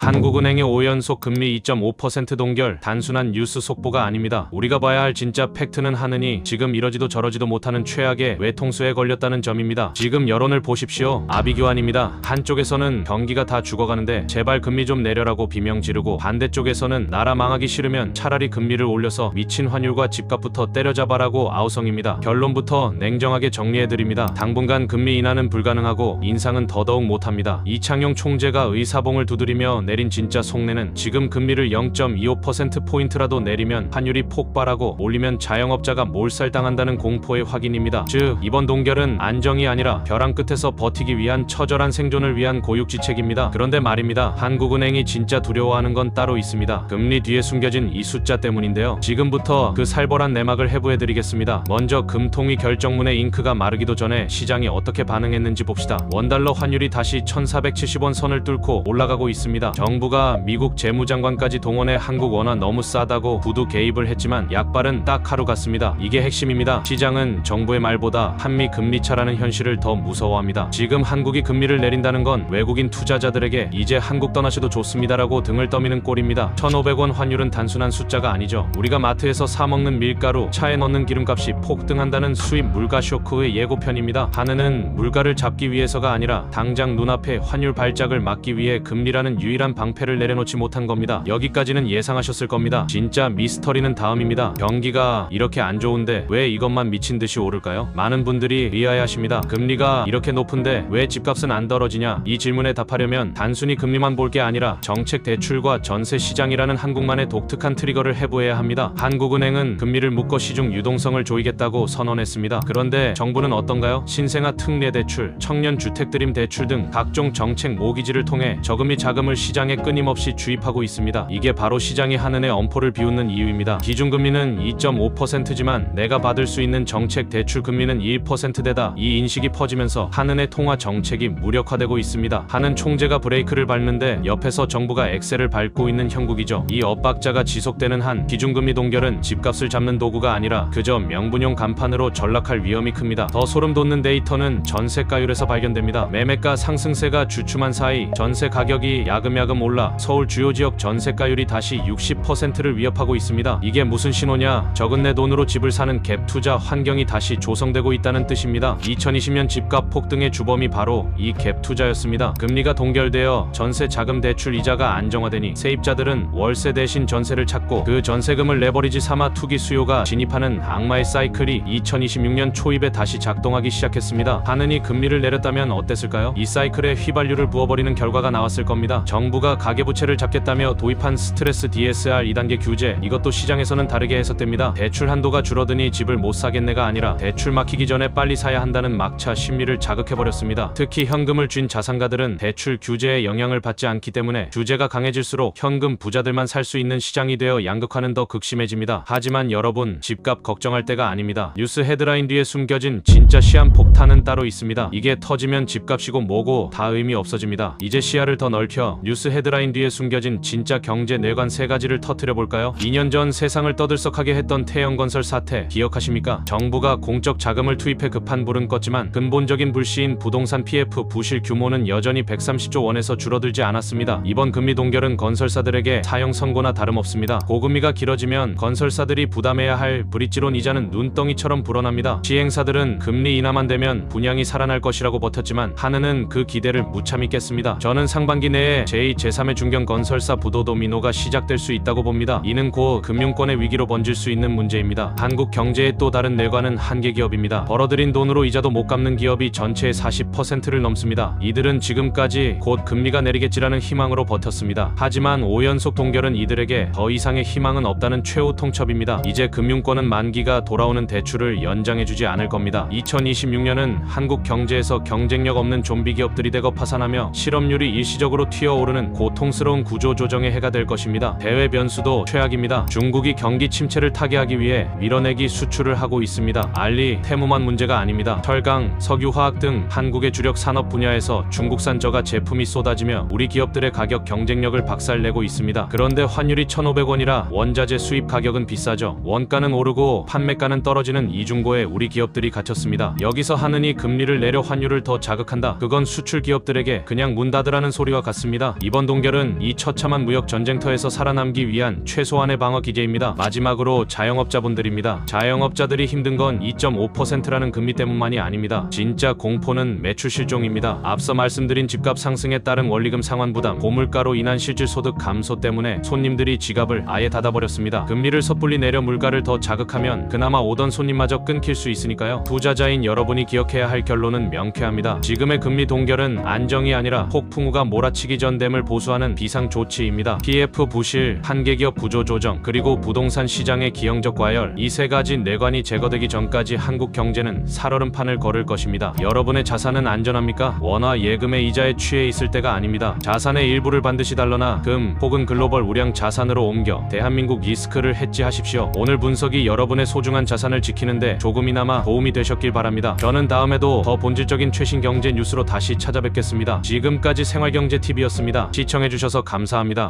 한국은행의 5연속 금리 2.5% 동결, 단순한 뉴스 속보가 아닙니다. 우리가 봐야 할 진짜 팩트는 하느니 지금 이러지도 저러지도 못하는 최악의 외통수에 걸렸다는 점입니다. 지금 여론을 보십시오. 아비규환입니다. 한쪽에서는 경기가 다 죽어가는데 제발 금리 좀 내려라고 비명 지르고, 반대쪽에서는 나라 망하기 싫으면 차라리 금리를 올려서 미친 환율과 집값부터 때려잡아라고 아우성입니다. 결론부터 냉정하게 정리해드립니다. 당분간 금리 인하는 불가능하고 인상은 더더욱 못합니다. 이창용 총재가 의사봉을 두드리며 내린 진짜 속내는, 지금 금리를 0.25%포인트라도 내리면 환율이 폭발하고, 올리면 자영업자가 몰살당한다는 공포의 확인입니다. 즉, 이번 동결은 안정이 아니라 벼랑 끝에서 버티기 위한 처절한 생존을 위한 고육지책입니다. 그런데 말입니다. 한국은행이 진짜 두려워하는 건 따로 있습니다. 금리 뒤에 숨겨진 이 숫자 때문인데요. 지금부터 그 살벌한 내막을 해부해드리겠습니다. 먼저 금통위 결정문의 잉크가 마르기도 전에 시장이 어떻게 반응했는지 봅시다. 원달러 환율이 다시 1470원 선을 뚫고 올라가고 있습니다. 정부가 미국 재무장관까지 동원해 한국 원화 너무 싸다고 부두 개입을 했지만 약발은 딱 하루 갔습니다. 이게 핵심입니다. 시장은 정부의 말보다 한미 금리 차라는 현실을 더 무서워합니다. 지금 한국이 금리를 내린다는 건 외국인 투자자들에게 이제 한국 떠나셔도 좋습니다라고 등을 떠미는 꼴입니다. 1,500원 환율은 단순한 숫자가 아니죠. 우리가 마트에서 사먹는 밀가루, 차에 넣는 기름값이 폭등한다는 수입 물가 쇼크의 예고편입니다. 하느는 물가를 잡기 위해서가 아니라 당장 눈앞에 환율 발작을 막기 위해 금리라는 유일한 방패를 내려놓지 못한 겁니다. 여기까지는 예상하셨을 겁니다. 진짜 미스터리는 다음입니다. 경기가 이렇게 안 좋은데 왜 이것만 미친듯이 오를까요? 많은 분들이 의아해하십니다. 금리가 이렇게 높은데 왜 집값은 안 떨어지냐? 이 질문에 답하려면 단순히 금리만 볼 게 아니라 정책 대출과 전세 시장이라는 한국만의 독특한 트리거를 해부해야 합니다. 한국은행은 금리를 묶어 시중 유동성을 조이겠다고 선언했습니다. 그런데 정부는 어떤가요? 신생아 특례 대출, 청년 주택 드림 대출 등 각종 정책 모기지를 통해 저금리 자금을 시장에 끊임없이 주입하고 있습니다. 이게 바로 시장이 한은의 엄포를 비웃는 이유입니다. 기준금리는 2.5%지만 내가 받을 수 있는 정책 대출 금리는 1%대다. 이 인식이 퍼지면서 한은의 통화 정책이 무력화되고 있습니다. 한은 총재가 브레이크를 밟는데 옆에서 정부가 엑셀을 밟고 있는 형국이죠. 이 엇박자가 지속되는 한 기준금리 동결은 집값을 잡는 도구가 아니라 그저 명분용 간판으로 전락할 위험이 큽니다. 더 소름 돋는 데이터는 전세가율에서 발견됩니다. 매매가 상승세가 주춤한 사이 전세 가격이 야금야금 올라 서울 주요 지역 전세가율이 다시 60%를 위협하고 있습니다. 이게 무슨 신호냐? 적은 내 돈으로 집을 사는 갭 투자 환경이 다시 조성되고 있다는 뜻입니다. 2020년 집값 폭등의 주범이 바로 이 갭 투자였습니다. 금리가 동결되어 전세 자금 대출 이자가 안정화되니 세입자들은 월세 대신 전세를 찾고, 그 전세금을 레버리지 삼아 투기 수요가 진입하는 악마의 사이클이 2026년 초입에 다시 작동하기 시작했습니다. 한은이 금리를 내렸다면 어땠을까요? 이 사이클에 휘발유를 부어버리는 결과가 나왔을 겁니다. 정부가 가계부채를 잡겠다며 도입한 스트레스 DSR 2단계 규제, 이것도 시장에서는 다르게 해석됩니다. 대출 한도가 줄어드니 집을 못 사겠네가 아니라 대출 막히기 전에 빨리 사야 한다는 막차 심리를 자극해버렸습니다. 특히 현금을 쥔 자산가들은 대출 규제의 영향을 받지 않기 때문에 규제가 강해질수록 현금 부자들만 살 수 있는 시장이 되어 양극화는 더 극심해집니다. 하지만 여러분, 집값 걱정할 때가 아닙니다. 뉴스 헤드라인 뒤에 숨겨진 진짜 시한폭탄은 따로 있습니다. 이게 터지면 집값이고 뭐고 다 의미 없어집니다. 이제 시야를 더 넓혀 뉴스 헤드라인 뒤에 숨겨진 진짜 경제 뇌관 3가지를 터뜨려볼까요? 2년 전 세상을 떠들썩하게 했던 태영건설 사태 기억하십니까? 정부가 공적 자금을 투입해 급한 불은 껐지만 근본적인 불씨인 부동산 PF 부실 규모는 여전히 130조 원에서 줄어들지 않았습니다. 이번 금리 동결은 건설사들에게 사형 선고나 다름없습니다. 고금리가 길어지면 건설사들이 부담해야 할 브릿지론 이자는 눈덩이처럼 불어납니다. 시행사들은 금리 인하만 되면 분양이 살아날 것이라고 버텼지만 한은은 그 기대를 무참히 깼습니다. 저는 상반기 내에 제2, 제3의 중견 건설사 부도 도미노가 시작될 수 있다고 봅니다. 이는 곧 금융권의 위기로 번질 수 있는 문제입니다. 한국 경제의 또 다른 뇌관은 한계 기업입니다. 벌어들인 돈으로 이자도 못 갚는 기업이 전체의 40%를 넘습니다. 이들은 지금까지 곧 금리가 내리겠지라는 희망으로 버텼습니다. 하지만 5연속 동결은 이들에게 더 이상의 희망은 없다는 최후 통첩입니다. 이제 금융권은 만기가 돌아오는 대출을 연장해주지 않을 겁니다. 2026년은 한국 경제에서 경쟁력 없는 좀비 기업들이 대거 파산하며 실업률이 일시적으로 튀어오르는 고통스러운 구조조정의 해가 될 것입니다. 대외 변수도 최악입니다. 중국이 경기 침체를 타개하기 위해 밀어내기 수출을 하고 있습니다. 알리, 테무만 문제가 아닙니다. 철강, 석유, 화학 등 한국의 주력 산업 분야에서 중국산 저가 제품이 쏟아지며 우리 기업들의 가격 경쟁력을 박살내고 있습니다. 그런데 환율이 1,500원이라 원자재 수입 가격은 비싸죠. 원가는 오르고 판매가는 떨어지는 이중고에 우리 기업들이 갇혔습니다. 여기서 한은이 금리를 내려 환율을 더 자극한다. 그건 수출 기업들에게 그냥 문 닫으라는 소리와 같습니다. 이번 동결은 이 처참한 무역 전쟁터에서 살아남기 위한 최소한의 방어 기제입니다. 마지막으로 자영업자분들입니다. 자영업자들이 힘든 건 2.5%라는 금리 때문만이 아닙니다. 진짜 공포는 매출 실종입니다. 앞서 말씀드린 집값 상승에 따른 원리금 상환 부담, 고물가로 인한 실질 소득 감소 때문에 손님들이 지갑을 아예 닫아버렸습니다. 금리를 섣불리 내려 물가를 더 자극하면 그나마 오던 손님마저 끊길 수 있으니까요. 투자자인 여러분이 기억해야 할 결론은 명쾌합니다. 지금의 금리 동결은 안정이 아니라 폭풍우가 몰아치기 전 댐을 보수하는 비상조치입니다. PF 부실, 한계기업 구조조정, 그리고 부동산 시장의 기형적 과열, 이 세 가지 내관이 제거되기 전까지 한국 경제는 살얼음판을 걸을 것입니다. 여러분의 자산은 안전합니까? 원화 예금의 이자에 취해 있을 때가 아닙니다. 자산의 일부를 반드시 달러나 금 혹은 글로벌 우량 자산으로 옮겨 대한민국 리스크를 해지하십시오. 오늘 분석이 여러분의 소중한 자산을 지키는데 조금이나마 도움이 되셨길 바랍니다. 저는 다음에도 더 본질적인 최신 경제 뉴스로 다시 찾아뵙겠습니다. 지금까지 생활경제TV였습니다. 시청해주셔서 감사합니다.